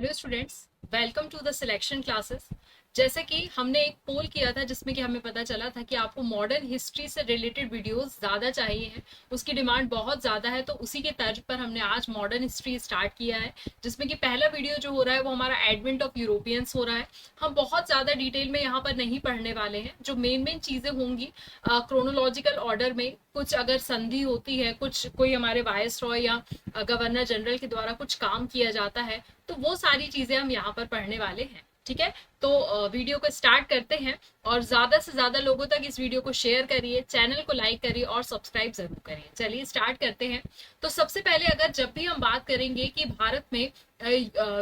Hello students, welcome to the selection classes. जैसे कि हमने एक पोल किया था जिसमें कि हमें पता चला था कि आपको मॉडर्न हिस्ट्री से रिलेटेड वीडियोस ज़्यादा चाहिए हैं, उसकी डिमांड बहुत ज़्यादा है। तो उसी के तर्ज पर हमने आज मॉडर्न हिस्ट्री स्टार्ट किया है, जिसमें कि पहला वीडियो जो हो रहा है वो हमारा एडवेंट ऑफ यूरोपियंस हो रहा है। हम बहुत ज़्यादा डिटेल में यहाँ पर नहीं पढ़ने वाले हैं। जो मेन मेन चीज़ें होंगी क्रोनोलॉजिकल ऑर्डर में, कुछ अगर संधि होती है, कुछ कोई हमारे वायस रॉय या गवर्नर जनरल के द्वारा कुछ काम किया जाता है, तो वो सारी चीजें हम यहाँ पर पढ़ने वाले हैं। ठीक है, तो वीडियो को स्टार्ट करते हैं और ज्यादा से ज्यादा लोगों तक इस वीडियो को शेयर करिए, चैनल को लाइक करिए और सब्सक्राइब जरूर करिए। चलिए स्टार्ट करते हैं। तो सबसे पहले अगर जब भी हम बात करेंगे कि भारत में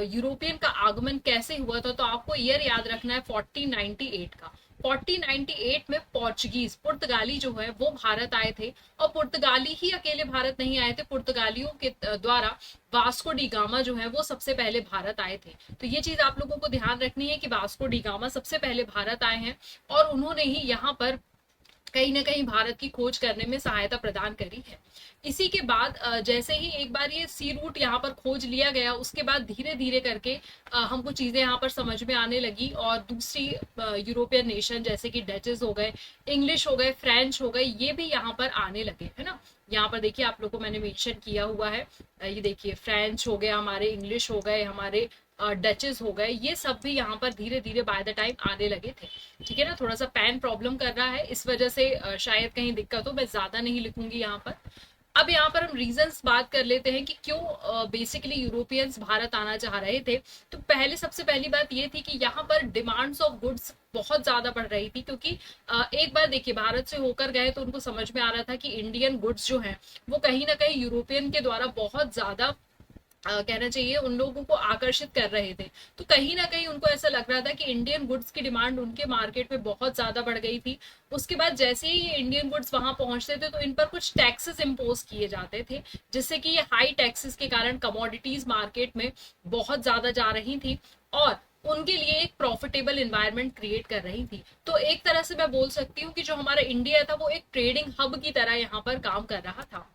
यूरोपियन का आगमन कैसे हुआ था, तो आपको ईयर याद रखना है 1498 का। 1498 में पोर्चुगीज पुर्तगाली जो है वो भारत आए थे। और पुर्तगाली ही अकेले भारत नहीं आए थे, पुर्तगालियों के द्वारा वास्को डी गामा जो है वो सबसे पहले भारत आए थे। तो ये चीज आप लोगों को ध्यान रखनी है कि वास्को डी गामा सबसे पहले भारत आए हैं और उन्होंने ही यहाँ पर कहीं ना कहीं भारत की खोज करने में सहायता प्रदान करी है। इसी के बाद जैसे ही एक बार ये सी रूट यहाँ पर खोज लिया गया, उसके बाद धीरे धीरे करके हमको चीजें यहाँ पर समझ में आने लगी और दूसरी यूरोपियन नेशन जैसे कि डचेस हो गए, इंग्लिश हो गए, फ्रेंच हो गए, ये भी यहाँ पर आने लगे, है ना। यहाँ पर देखिए आप लोगों को मैंने मेंशन किया हुआ है, ये देखिए फ्रेंच हो गया हमारे, इंग्लिश हो गए हमारे, डचेस हो गए, ये सब भी यहाँ पर धीरे धीरे बाय द टाइम आने लगे थे। ठीक है ना, थोड़ा सा पैन प्रॉब्लम कर रहा है, इस वजह से शायद कहीं दिक्कत हो, मैं ज्यादा नहीं लिखूंगी यहाँ पर। अब यहाँ पर हम रीजंस बात कर लेते हैं कि क्यों बेसिकली यूरोपियंस भारत आना चाह रहे थे। तो पहले सबसे पहली बात ये थी कि यहाँ पर डिमांड्स ऑफ गुड्स बहुत ज्यादा बढ़ रही थी, क्योंकि एक बार देखिए भारत से होकर गए तो उनको समझ में आ रहा था कि इंडियन गुड्स जो है वो कहीं ना कहीं यूरोपियन के द्वारा बहुत ज्यादा कहना चाहिए उन लोगों को आकर्षित कर रहे थे। तो कहीं ना कहीं उनको ऐसा लग रहा था कि इंडियन गुड्स की डिमांड उनके मार्केट में बहुत ज्यादा बढ़ गई थी। उसके बाद जैसे ही ये इंडियन गुड्स वहां पहुंचते थे तो इन पर कुछ टैक्सेस इम्पोज किए जाते थे, जिससे कि ये हाई टैक्सेस के कारण कमोडिटीज मार्केट में बहुत ज्यादा जा रही थी और उनके लिए एक प्रॉफिटेबल एनवायरनमेंट क्रिएट कर रही थी। तो एक तरह से मैं बोल सकती हूँ कि जो हमारा इंडिया था वो एक ट्रेडिंग हब की तरह यहाँ पर काम कर रहा था।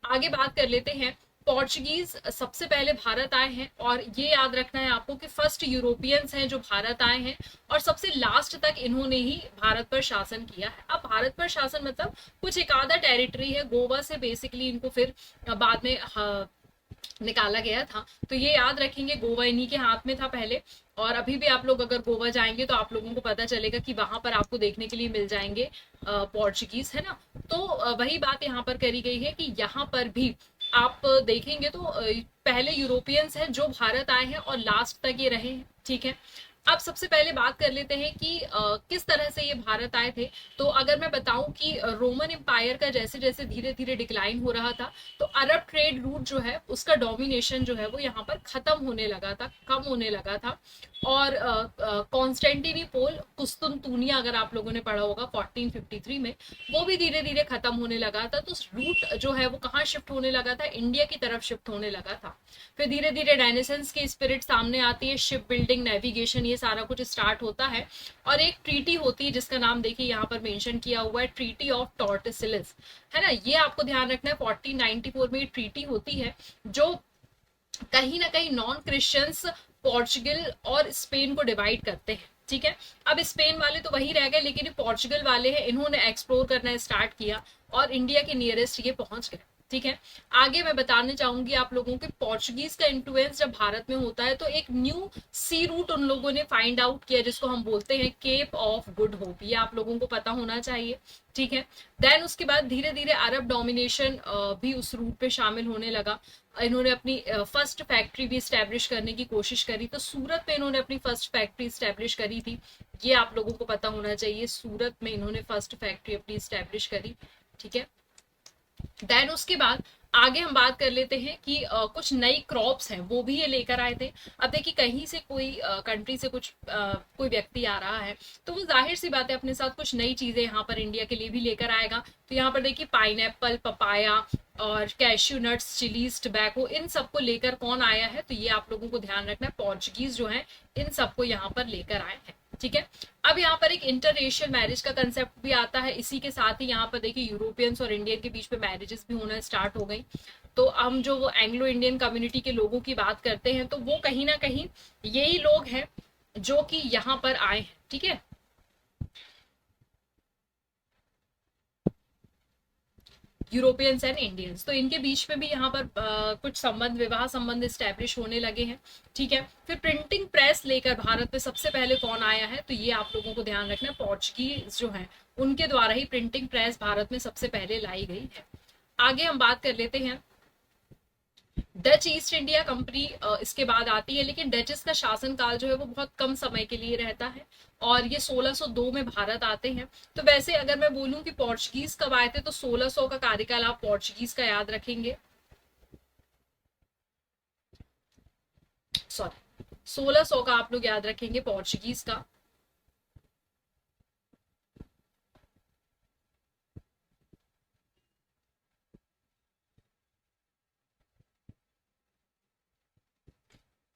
आगे बात कर लेते हैं। पोर्चुगीज सबसे पहले भारत आए हैं और ये याद रखना है आपको कि फर्स्ट यूरोपियंस हैं जो भारत आए हैं और सबसे लास्ट तक इन्होंने ही भारत पर शासन किया है। अब भारत पर शासन मतलब कुछ एक आधा टेरिटरी है, गोवा से बेसिकली इनको फिर बाद में निकाला गया था। तो ये याद रखेंगे, गोवा इन्हीं के हाथ में था पहले। और अभी भी आप लोग अगर गोवा जाएंगे तो आप लोगों को पता चलेगा कि वहां पर आपको देखने के लिए मिल जाएंगे पोर्चुगीज, है ना। तो वही बात यहाँ पर करी गई है कि यहाँ पर भी आप देखेंगे तो पहले यूरोपियंस हैं जो भारत आए हैं और लास्ट तक ये रहे हैं। ठीक है, अब सबसे पहले बात कर लेते हैं कि किस तरह से ये भारत आए थे। तो अगर मैं बताऊं कि रोमन एम्पायर का जैसे जैसे धीरे धीरे डिक्लाइन हो रहा था, तो अरब ट्रेड रूट जो है उसका डोमिनेशन जो है वो यहाँ पर खत्म होने लगा था, कम होने लगा था। और कॉन्स्टेंटिनोपल, कुस्तुनतुनिया अगर आप लोगों ने पढ़ा होगा 1453 में, वो भी धीरे धीरे खत्म होने लगा था। तो रूट जो है वो कहाँ शिफ्ट होने लगा था, इंडिया की तरफ शिफ्ट होने लगा था। फिर धीरे धीरे रेनेसेंस की स्पिरिट सामने आती है, शिप बिल्डिंग, नेविगेशन, ये सारा कुछ स्टार्ट होता है। और एक ट्रीटी होती है जिसका नाम देखिए यहाँ पर मेंशन किया हुआ है, ट्रीटी ऑफ टॉर्टोसिलिस, है ना। ये आपको ध्यान रखना है, 1494 में ये ट्रीटी होती है जो कहीं ना कहीं नॉन क्रिश्चियंस पोर्चुगल और स्पेन को डिवाइड करते हैं। ठीक है, अब स्पेन वाले तो वही रह गए, लेकिन पोर्चुगल वाले हैं, इन्होंने एक्सप्लोर करना स्टार्ट किया और इंडिया के नियरेस्ट ये पहुंच गए। ठीक है, आगे मैं बताने चाहूंगी आप लोगों के पोर्चुगीज का इन्फ्लुएंस जब भारत में होता है तो एक न्यू सी रूट उन लोगों ने फाइंड आउट किया जिसको हम बोलते हैं केप ऑफ गुड होप, ये आप लोगों को पता होना चाहिए। ठीक है, देन उसके बाद धीरे धीरे अरब डोमिनेशन भी उस रूट पे शामिल होने लगा। इन्होंने अपनी फर्स्ट फैक्ट्री भी स्टैब्लिश करने की कोशिश करी, तो सूरत में इन्होंने अपनी फर्स्ट फैक्ट्री स्टैब्लिश करी थी, ये आप लोगों को पता होना चाहिए। सूरत में इन्होंने फर्स्ट फैक्ट्री अपनी स्टैब्लिश करी। ठीक है, देन उसके बाद आगे हम बात कर लेते हैं कि कुछ नई क्रॉप्स हैं वो भी ये लेकर आए थे। अब देखिए कहीं से कोई कंट्री से कुछ कोई व्यक्ति आ रहा है तो वो जाहिर सी बात है अपने साथ कुछ नई चीजें यहाँ पर इंडिया के लिए भी लेकर आएगा। तो यहाँ पर देखिए पाइनएप्पल, पपाया और कैश्यू नट्स, चिलीज, टबैको, इन सबको लेकर कौन आया है, तो ये आप लोगों को ध्यान रखना है, पोर्चुगीज जो है इन सबको यहाँ पर लेकर आए हैं। ठीक है, अब यहाँ पर एक इंटररेशियल मैरिज का कंसेप्ट भी आता है। इसी के साथ ही यहाँ पर देखिए यूरोपियंस और इंडियन के बीच में मैरिजेस भी होना स्टार्ट हो गई। तो हम जो वो एंग्लो इंडियन कम्युनिटी के लोगों की बात करते हैं तो वो कहीं ना कहीं यही लोग हैं जो कि यहाँ पर आए हैं, ठीक है। यूरोपियंस एंड इंडियंस, तो इनके बीच में भी यहाँ पर कुछ संबंध, विवाह संबंध स्टैब्लिश होने लगे हैं, ठीक है। फिर प्रिंटिंग प्रेस लेकर भारत में सबसे पहले कौन आया है, तो ये आप लोगों को ध्यान रखना है, पोर्चुगीज जो है उनके द्वारा ही प्रिंटिंग प्रेस भारत में सबसे पहले लाई गई है। आगे हम बात कर लेते हैं, डच ईस्ट इंडिया कंपनी इसके बाद आती है, लेकिन डचेस का शासनकाल जो है वो बहुत कम समय के लिए रहता है और ये 1602 में भारत आते हैं। तो वैसे अगर मैं बोलूं कि पोर्चुगीज कब आए थे तो 1600 का कार्यकाल आप पोर्चुगीज का याद रखेंगे, सॉरी 1600 का आप लोग याद रखेंगे पोर्चुगीज का।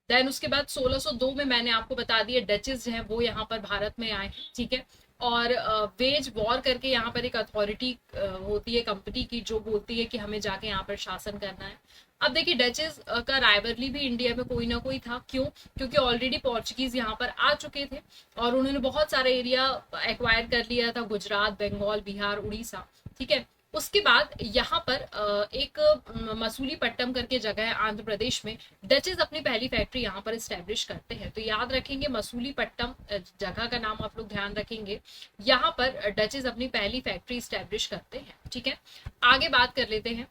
देन उसके बाद 1602 में मैंने आपको बता दिया डचेस जो है वो यहाँ पर भारत में आए, ठीक है। और वेज वॉर करके यहाँ पर एक अथॉरिटी होती है कंपनी की जो बोलती है कि हमें जाके यहाँ पर शासन करना है। अब देखिए डचेस का राइवलरी भी इंडिया में कोई ना कोई था, क्यों, क्योंकि ऑलरेडी पोर्चुगीज यहाँ पर आ चुके थे और उन्होंने बहुत सारा एरिया एक्वायर कर लिया था, गुजरात, बंगाल, बिहार, उड़ीसा, ठीक है। उसके बाद यहाँ पर एक मसूलीपट्टम करके जगह है आंध्र प्रदेश में, डचेस अपनी पहली फैक्ट्री यहाँ पर स्टैब्लिश करते हैं। तो याद रखेंगे मसूलीपट्टम जगह का नाम आप लोग ध्यान रखेंगे, यहाँ पर डचेस अपनी पहली फैक्ट्री स्टैब्लिश करते हैं, ठीक है। आगे बात कर लेते हैं,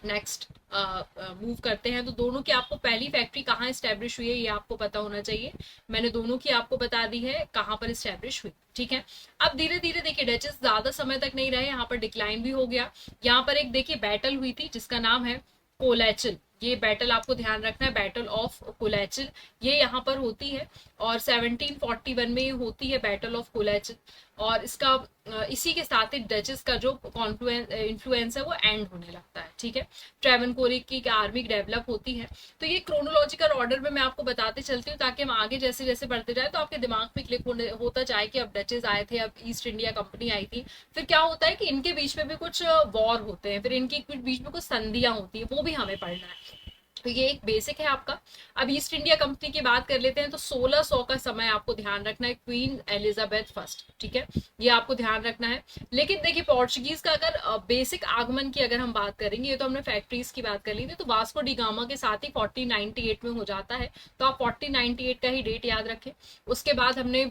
नेक्स्ट मूव करते हैं। तो दोनों की आपको पहली फैक्ट्री कहाँ स्टैब्लिश हुई है ये आपको पता होना चाहिए, मैंने दोनों की आपको बता दी है कहाँ पर स्टैब्लिश हुई, ठीक है। अब धीरे धीरे देखिए डचेस ज्यादा समय तक नहीं रहे, यहाँ पर डिक्लाइन भी हो गया। यहाँ पर एक देखिए बैटल हुई थी जिसका नाम है कोलैचिल, ये बैटल आपको ध्यान रखना है, बैटल ऑफ कोलैचिल ये यहाँ पर होती है और 1741 में होती है बैटल ऑफ कोलैचिल। और इसका इसी के साथ ही डचेस का जो इन्फ्लुएंस है वो एंड होने लगता है, ठीक है। ट्रेवनकोर की आर्मी डेवलप होती है। तो ये क्रोनोलॉजिकल ऑर्डर में मैं आपको बताते चलती हूँ ताकि हम आगे जैसे जैसे बढ़ते जाए तो आपके दिमाग में क्लिक होता जाए कि अब डचेस आए थे, अब ईस्ट इंडिया कंपनी आई थी, फिर क्या होता है कि इनके बीच में भी कुछ वॉर होते हैं, फिर इनके बीच में कुछ संधियां होती है, वो भी हमें पढ़ना है। तो ये एक बेसिक है आपका। अब ईस्ट इंडिया कंपनी की बात कर लेते हैं, तो 1600 का समय आपको ध्यान रखना है, क्वीन एलिजाबेथ फर्स्ट, ठीक है, ये आपको ध्यान रखना है। लेकिन देखिए पोर्चुगीज का अगर बेसिक आगमन की अगर हम बात करेंगे, ये तो हमने फैक्ट्रीज की बात कर ली थी, तो वास्को डी गामा के साथ ही 1498 में हो जाता है, तो आप 1498 का ही डेट याद रखें। उसके बाद हमने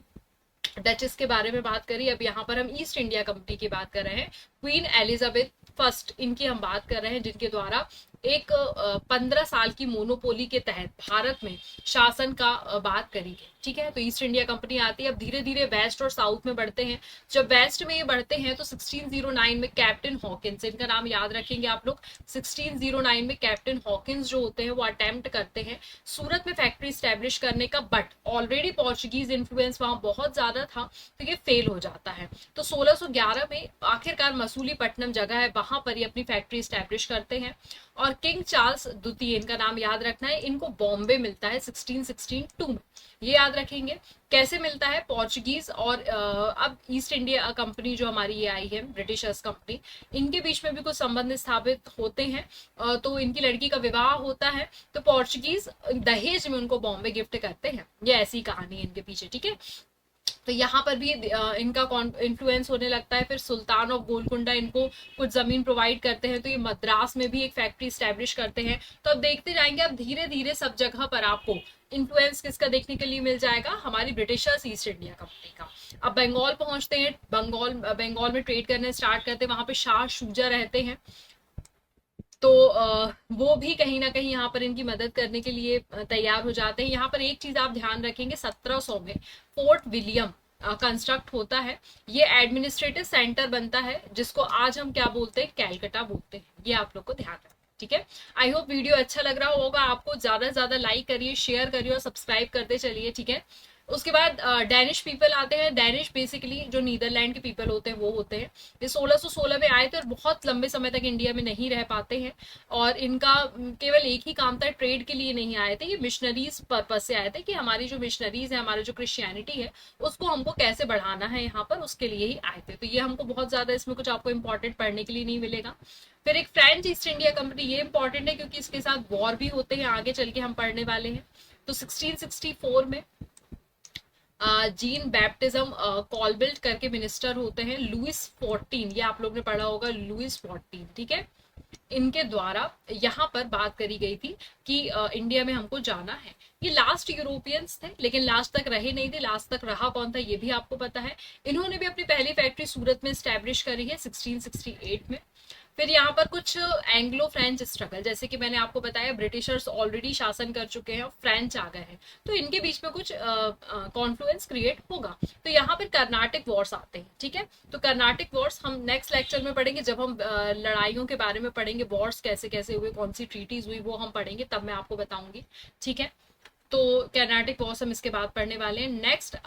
डचेस के बारे में बात करी, अब यहाँ पर हम ईस्ट इंडिया कंपनी की बात कर रहे हैं, क्वीन एलिजाबेथ फर्स्ट इनकी हम बात कर रहे हैं, जिनके द्वारा एक 15 साल की मोनोपोली के तहत भारत में शासन का बात करी गई, ठीक है। तो ईस्ट इंडिया कंपनी आती है। अब धीरे धीरे वेस्ट और साउथ में बढ़ते हैं, जब वेस्ट में ये बढ़ते हैं तो 1609 में कैप्टन हॉकिंस, इनका नाम याद रखेंगे आप लोग, 1609 में कैप्टन हॉकिंस जो होते हैं वो अटेम्प्ट करते हैं सूरत में फैक्ट्री स्टैब्लिश करने का, बट ऑलरेडी पोर्चुगीज इन्फ्लुएंस वहां बहुत ज्यादा था तो ये फेल हो जाता है। तो 1611 में आखिरकार मसूलीपट्टनम जगह है वहां पर ये अपनी फैक्ट्री स्टैब्लिश करते हैं। और किंग चार्ल्स द्वितीय, इनका नाम याद रखना है, इनको बॉम्बे मिलता है 1662 में, ये याद रखेंगे। कैसे मिलता है, पोर्चुगीज और अब ईस्ट इंडिया कंपनी जो हमारी ये आई है ब्रिटिशर्स कंपनी, इनके बीच में भी कुछ संबंध स्थापित होते हैं। तो इनकी लड़की का विवाह होता है तो पोर्चुगीज दहेज में उनको बॉम्बे गिफ्ट करते हैं, ये ऐसी कहानी है इनके पीछे, ठीक है। तो यहाँ पर भी इनका इन्फ्लुएंस होने लगता है। फिर सुल्तान ऑफ गोलकुंडा इनको कुछ जमीन प्रोवाइड करते हैं, तो ये मद्रास में भी एक फैक्ट्री स्टैब्लिश करते हैं। तो अब देखते जाएंगे, अब धीरे धीरे सब जगह पर आपको इन्फ्लुएंस किसका देखने के लिए मिल जाएगा, हमारी ब्रिटिशर्स ईस्ट इंडिया कंपनी का। अब बंगाल पहुंचते हैं, बंगाल में ट्रेड करने स्टार्ट करते हैं, वहां पे शाह शुजा रहते हैं, तो वो भी कहीं ना कहीं यहाँ पर इनकी मदद करने के लिए तैयार हो जाते हैं। यहाँ पर एक चीज आप ध्यान रखेंगे, 1700 में फोर्ट विलियम कंस्ट्रक्ट होता है, ये एडमिनिस्ट्रेटिव सेंटर बनता है जिसको आज हम क्या बोलते हैं, कैलकाटा बोलते हैं, ये आप लोग को ध्यान रखना, ठीक है। आई होप वीडियो अच्छा लग रहा होगा आपको, ज्यादा से ज्यादा लाइक करिए, शेयर करिए और सब्सक्राइब करते चलिए, ठीक है। उसके बाद डैनिश पीपल आते हैं। डैनिश बेसिकली जो नीदरलैंड के पीपल होते हैं वो होते हैं। ये 1616 में आए थे और बहुत लंबे समय तक इंडिया में नहीं रह पाते हैं। और इनका केवल एक ही काम था, ट्रेड के लिए नहीं आए थे, ये मिशनरीज पर्पज से आए थे कि हमारी जो मिशनरीज है, हमारी जो क्रिश्चियनिटी है उसको हमको कैसे बढ़ाना है यहाँ पर, उसके लिए ही आए थे। तो ये हमको बहुत ज्यादा इसमें कुछ आपको इंपॉर्टेंट पढ़ने के लिए नहीं मिलेगा। फिर एक फ्रेंच ईस्ट इंडिया कंपनी, ये इंपॉर्टेंट है क्योंकि इसके साथ वॉर भी होते हैं, आगे चल के हम पढ़ने वाले हैं। तो 1664 में जीन बैप्टिज्म कॉलबिल्ट करके मिनिस्टर होते हैं, लुइस 14, ये आप लोग ने पढ़ा होगा, लुइस 14, ठीक है। इनके द्वारा यहाँ पर बात करी गई थी कि इंडिया में हमको जाना है। ये लास्ट यूरोपियंस थे, लेकिन लास्ट तक रहे नहीं थे। लास्ट तक रहा कौन था ये भी आपको पता है। इन्होंने भी अपनी पहली फैक्ट्री सूरत में स्टैब्लिश करी है 1668 में। फिर यहाँ पर कुछ एंग्लो फ्रेंच स्ट्रगल, जैसे कि मैंने आपको बताया ब्रिटिशर्स ऑलरेडी शासन कर चुके हैं और फ्रेंच आ गए हैं, तो इनके बीच में कुछ कॉन्फ्लुएंस क्रिएट होगा। तो यहाँ पर कर्नाटिक वॉर्स आते हैं, ठीक है। तो कर्नाटिक वॉर्स हम नेक्स्ट लेक्चर में पढ़ेंगे, जब हम लड़ाइयों के बारे में पढ़ेंगे, वॉर्स कैसे कैसे हुए, कौन सी ट्रीटीज हुई, वो हम पढ़ेंगे, तब मैं आपको बताऊंगी, ठीक है। तो कर्नाटिक वॉर्स हम इसके बाद पढ़ने वाले हैं नेक्स्ट।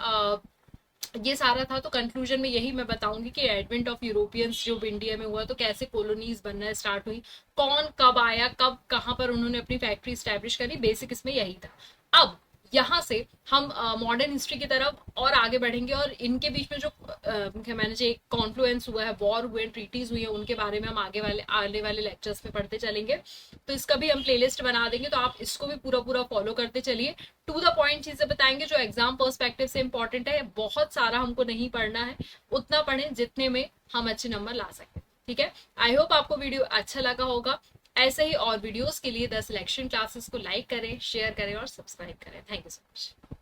ये सारा था, तो कंक्लूजन में यही मैं बताऊंगी कि एडवेंट ऑफ यूरोपियंस जो इंडिया में हुआ, तो कैसे कॉलोनीज बनना स्टार्ट हुई, कौन कब आया, कब कहाँ पर उन्होंने अपनी फैक्ट्री स्टैब्लिश करी, बेसिक इसमें यही था। अब यहाँ से हम मॉडर्न हिस्ट्री की तरफ और आगे बढ़ेंगे और इनके बीच में जो मैंने जो एक कॉन्फ्लुएंस हुआ है, वॉर हुए, ट्रीटीज हुई है, उनके बारे में हम आने वाले लेक्चर्स में पढ़ते चलेंगे। तो इसका भी हम प्लेलिस्ट बना देंगे, तो आप इसको भी पूरा पूरा फॉलो करते चलिए। टू द पॉइंट चीजें बताएंगे जो एग्जाम पर्सपेक्टिव से इंपॉर्टेंट है। बहुत सारा हमको नहीं पढ़ना है, उतना पढ़ें जितने में हम अच्छे नंबर ला सकते, ठीक है। आई होप आपको वीडियो अच्छा लगा होगा। ऐसे ही और वीडियोस के लिए द सिलेक्शन क्लासेस को लाइक करें, शेयर करें और सब्सक्राइब करें। Thank you so much.